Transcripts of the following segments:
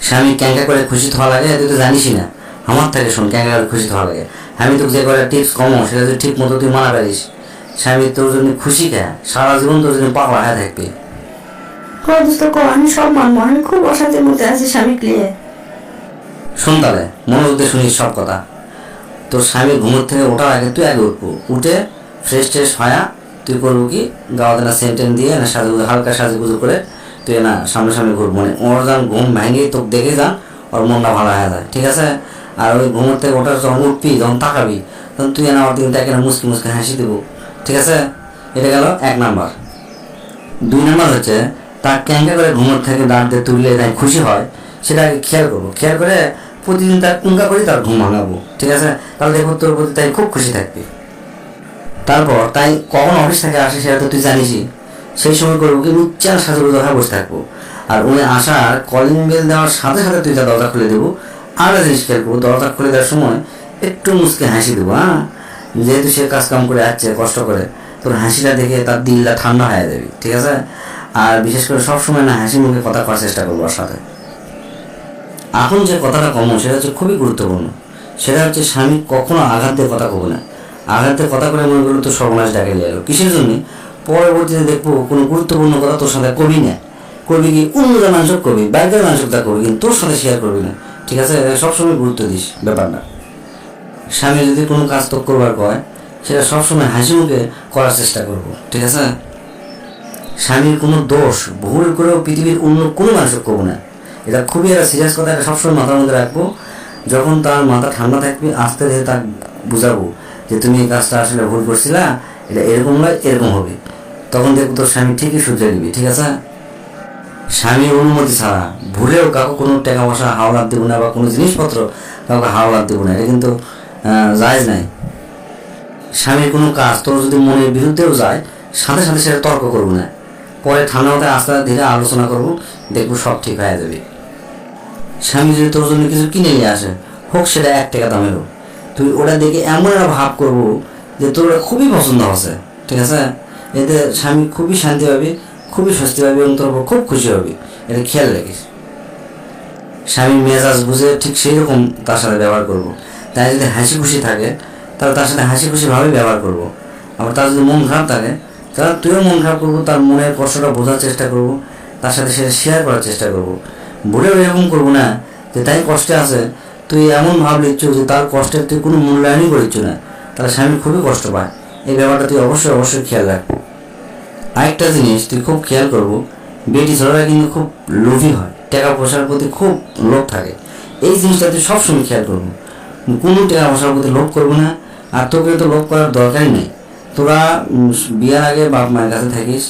স্বামী ক্যাঙ্কা করে খুশি হওয়া লাগে তুই তো জানিসই না। আমার থেকে শোন ক্যাঙ্কা করে খুশি হওয়া লাগে। আমি তোকে যে কটা টিপস কমো সেটা যদি ঠিক মতো তুই মানা পারিস, স্বামী তোর জন্য খুশি খায়, সারা জীবন তোর জন্য পাগলা হয়ে থাকবে। আমি সব মানবো, আমি খুব অশান্তির মধ্যে আছি স্বামীকে নিয়ে। শোন তাহলে মনোযোগ দিয়ে শুনিস সব কথা। তোর স্বামী ঘুমোর থেকে ওঠার আগে তুই আগে উঠবো, উঠে ফ্রেশ ট্রেশ হয়া তুই করবো কি, গাওয়াতে না সেন্টেন দিয়ে না সাজুগুজু হালকা সাজুগুজু করে তুই না সামনে সামনে ঘুরবো, মানে ওর যান ঘুম ভেঙে তোকে দেখে যান ওর মনটা ভালো হয়ে যায়, ঠিক আছে? আর ওই ঘুমোর থেকে ওঠার যখন উঠবি, যখন তাকাবি, তখন তুই না ওর দিন তাকে না মুসকি মুসকি হাসি দেবো, ঠিক আছে? এটা গেল 1 নাম্বার। 2 নাম্বার হচ্ছে তার ক্যাঙ্কা করে ঘুমোর থেকে দাঁড় দিয়ে তুললে তাই খুশি হয় সেটা আগে খেয়াল করবো। খেয়াল করে প্রতিদিন তার কুঙ্কা করে তার ঘুম ভাঙাবো, ঠিক আছে? তাহলে দেখবো তোর প্রতি তাই খুব খুশি থাকবে। তারপর তাই কখন অফিস থেকে আসে সেটা তো তুই জানিসই, সেই সময় করবো কি উচ্চার সাজুগুজু হয়ে বসে থাকবো। আর উনি আসার কলিং বেল দেওয়ার সাথে সাথে তুই তার দরজা খুলে দেবো। আর জিনিস খেয়াল করবো, দরজা খুলে দেওয়ার সময় একটু মুসকে হাসি দেবো। হ্যাঁ, যেহেতু সে কাজ কাম করে আসছে কষ্ট করে, তোর হাসিটা দেখে তার দিলটা ঠান্ডা হয়ে যাবে, ঠিক আছে? আর বিশেষ করে সবসময় না হাসি মুখে কথা করার চেষ্টা করবো ওর সাথে। এখন যে কথাটা কমো সেটা হচ্ছে খুবই গুরুত্বপূর্ণ। সেটা হচ্ছে স্বামী কখনো আঘাত দিয়ে কথা কব না। আঘাত দিয়ে কথা করে মনে করলো তো সর্বনাশ ডাকে নিয়ে এলো। কিসের জন্য? পরবর্তীতে দেখবো কোনো গুরুত্বপূর্ণ কথা তোর সাথে কবি না, করবি কি অন্যদের মানুষক কবি, বাইরের মানুষক তা করবি, কিন্তু তোর সাথে শেয়ার করবি না, ঠিক আছে? সবসময় গুরুত্ব দিস ব্যাপারটা। স্বামী যদি কোনো কাজ তো করবার কয় সেটা সবসময় হাসি মুখে করার চেষ্টা করবো, ঠিক আছে? স্বামীর কোনো দোষ ভুল করেও পৃথিবীর অন্য কোনো মানুষকে করবো না। এটা খুবই একটা সিরিয়াস কথা, এটা সবসময় মাথার মধ্যে রাখবো। যখন তার মাথা ঠান্ডা থাকবে আস্তে ধীরে তার বুঝাবো যে তুমি এই কাজটা আসলে ভুল করছিলা, এটা এরকম নয় এরকম হবে, তখন দেখবো তোর স্বামী ঠিকই শুধরে দিবি, ঠিক আছে? স্বামীর অনুমতি ছাড়া ভুলেও কাউকে কোনো টাকা পয়সা হাওলাত দেবো না, বা কোনো জিনিসপত্র কাউকে হাওলাত দেবো না, এটা কিন্তু জায়েজ নাই। স্বামীর কোনো কাজ তোর যদি মনের বিরুদ্ধেও যায় সাথে সাথে সেটা তর্ক করবো না, পরে ঠান্ডা মাথায় আস্তে ধীরে আলোচনা করবো, দেখবো সব ঠিক হয়ে যাবে। স্বামী যদি তোর জন্য কিছু কিনে নিয়ে আসে, হোক সেটা 1 টাকা দামেরও, তুই ওটা দেখে এমন একটা ভাব করবো যে তোর খুবই পছন্দ হচ্ছে, ঠিক আছে? এতে স্বামী খুবই শান্তি পাবে, খুবই স্বস্তি পাবে এবং তোর খুব খুশি হবে। এটা খেয়াল রাখিস। স্বামীর মেজাজ বুঝে ঠিক সেই রকম তার সাথে ব্যবহার করবো। তাই যদি হাসি খুশি থাকে তাহলে তার সাথে হাসি খুশিভাবে ব্যবহার করবো। আবার তার যদি মন খারাপ থাকে তাহলে তুইও মন খারাপ করবো, তার মনের কষ্টটা বোঝার চেষ্টা করবো, তার সাথে সেটা শেয়ার করার চেষ্টা করবো। ভুলেও এরকম করবো না যে তাই কষ্টে আছে তুই এমন ভাব লিখছ যে তার কষ্টের তুই কোনো মূল্যায়নই করিচ্ছ না, তাহলে স্বামী খুবই কষ্ট পায়। এই ব্যাপারটা তুই অবশ্যই অবশ্যই খেয়াল রাখবো। আরেকটা জিনিস তুই খুব খেয়াল করবো, বেটি ছেলেরা কিন্তু খুব লোভী হয়, টাকা পয়সার প্রতি খুব লোভ থাকে। এই জিনিসটা তুই সবসময় খেয়াল করবো, কোনো টাকা পয়সার প্রতি লোভ করবো না। আর তোকে তো লোভ করার দরকারই নেই। তোরা বিয়ার আগে বাপ মায়ের কাছে থাকিস,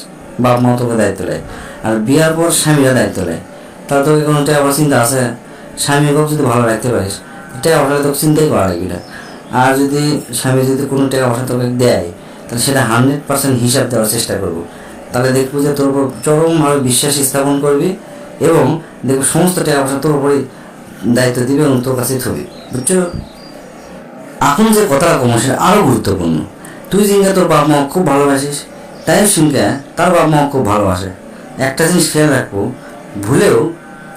বাপ মা তোকে দায়িত্ব নেয়, আর বিয়ার পর স্বামীরা দায়িত্ব নেয়। তাহলে তোকে কোনো টাকা পয়সা চিন্তা আছে? স্বামীকেও যদি ভালো রাখতে পারিস, টাকা পয়সা তোকে চিন্তাই করা লাগবে না। আর যদি স্বামী যদি কোনো টাকা পয়সা তোকে দেয় তাহলে সেটা 100% হিসাব দেওয়ার চেষ্টা করবো। তাহলে দেখবো যে তোর উপর চরমভাবে বিশ্বাস স্থাপন করবি এবং দেখবো সমস্ত টাকা পয়সা তোর উপরেই দায়িত্ব দিবে এবং তোর কাছে থবি, বুঝছো? এখন যে কথাটা কমো সেটা আরও গুরুত্বপূর্ণ। তুই জিঙ্গা তোর বাপ মা খুব ভালোবাসিস, তাই সিংকা তার বাপ মা খুব ভালোবাসে। একটা জিনিস খেয়াল রাখবো, ভুলেও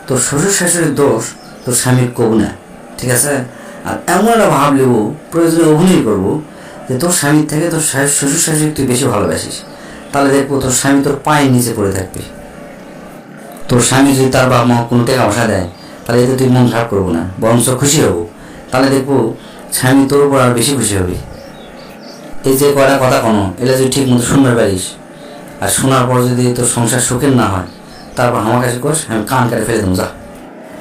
তোর শ্বশুর শাশুড়ির দোষ তোর স্বামীর কব না, ঠিক আছে? আর এমন একটা ভাব নেব, প্রয়োজনে অভিনয় করবো যে তোর স্বামীর থেকে তোর শ্বশুর শাশুড়ি তুই বেশি ভালোবাসিস। তাহলে দেখবো তোর স্বামী তোর পায়ের নিচে পড়ে থাকবে। তোর স্বামী যদি তার বাপ মা কোনো টাকা পয়সা দেয় তাহলে এতে তুই মন খারাপ করবো না, বরঞ্চ খুশি হবো। তাহলে দেখবো স্বামী তোর উপর আর বেশি খুশি হবে। এই যে কয়টা কথা কোনো এগুলো যদি ঠিক মতো শুনতে পারিস, আর শোনার পর যদি তোর সংসার সুখের না হয় তারপর আমার কাছে কোষ, আমি কান কেটে ফেলে দেবো। যা,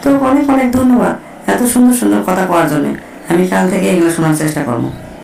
তো অনেক অনেক ধন্যবাদ এত সুন্দর সুন্দর কথা কওয়ার জন্য। আমি কাল থেকে এগুলো শোনার চেষ্টা করবো।